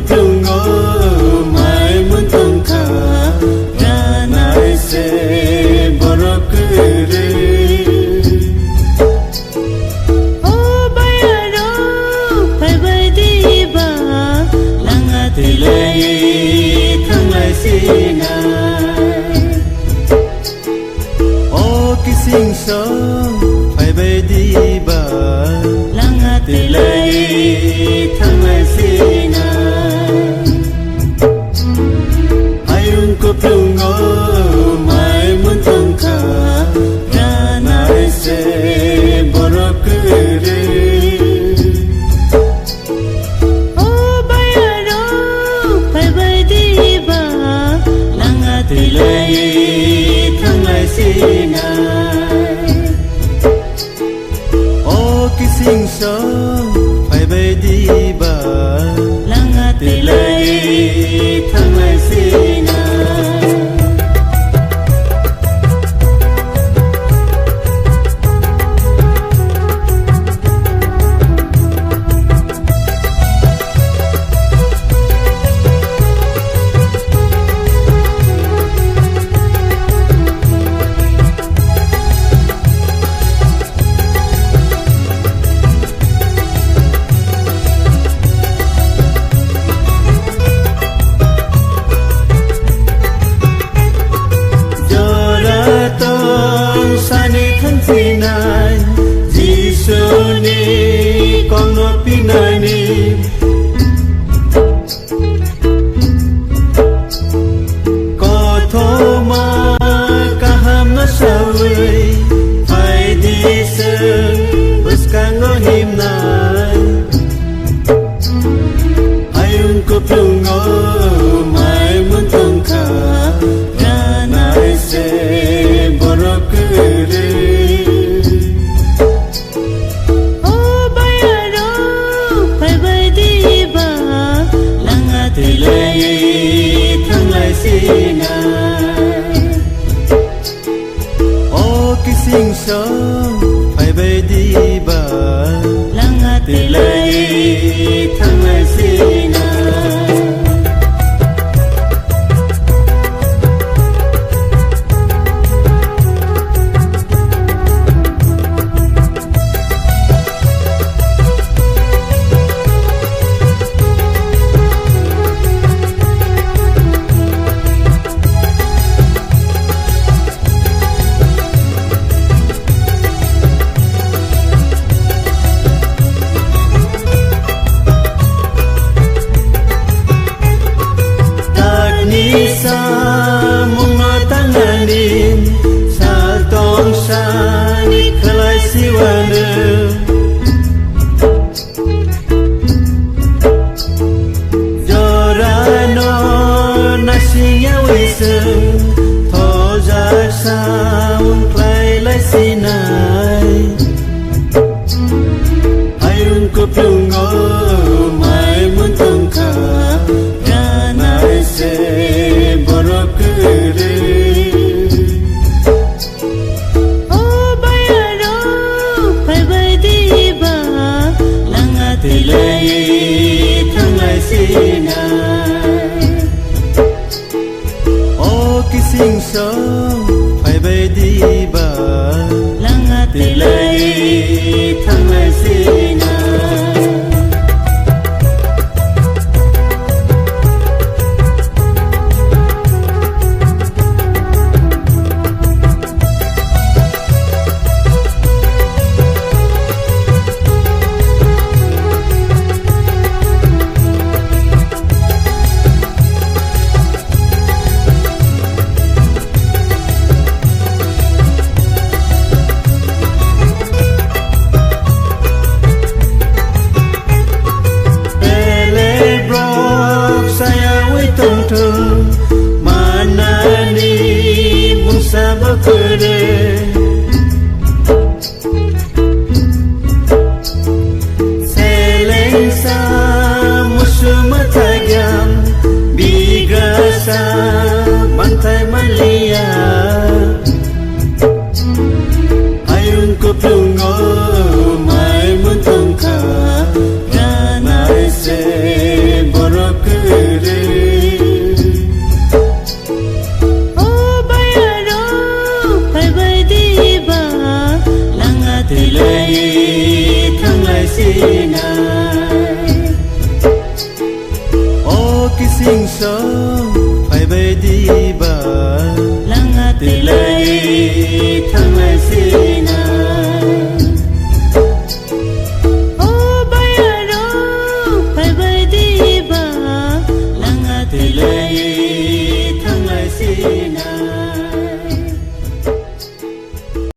plungo mai mun tongkha ranai se borokure o bayaro pai bai di ba langa tilai thanglai sina o kising song pai bai di ba langa tilai thanglai sina ayun ko plungo mai mun tongkha ranai se borokure o bayaro pai bai di ba langa tilai thanglai sina o kising song pai bai di ba langa tilai thanglai sina plungo mai mun tongkha ranai se borokure o bayaro pai bai di ba langa tilai thanglai sina o kising song pai bai di ba langa tilai thanglai sina plungo mai mun tongkha ranai se borokure o bayaro pai bai di ba langa tilai thanglai sina o kising song pai bai di ba langa tilai thanglai sina किसिं सं फायबाय दिबा लाङा देलाय थांनायसिना ओ बायारो फायबाय दिबा लाङा देलाय थांनायसिना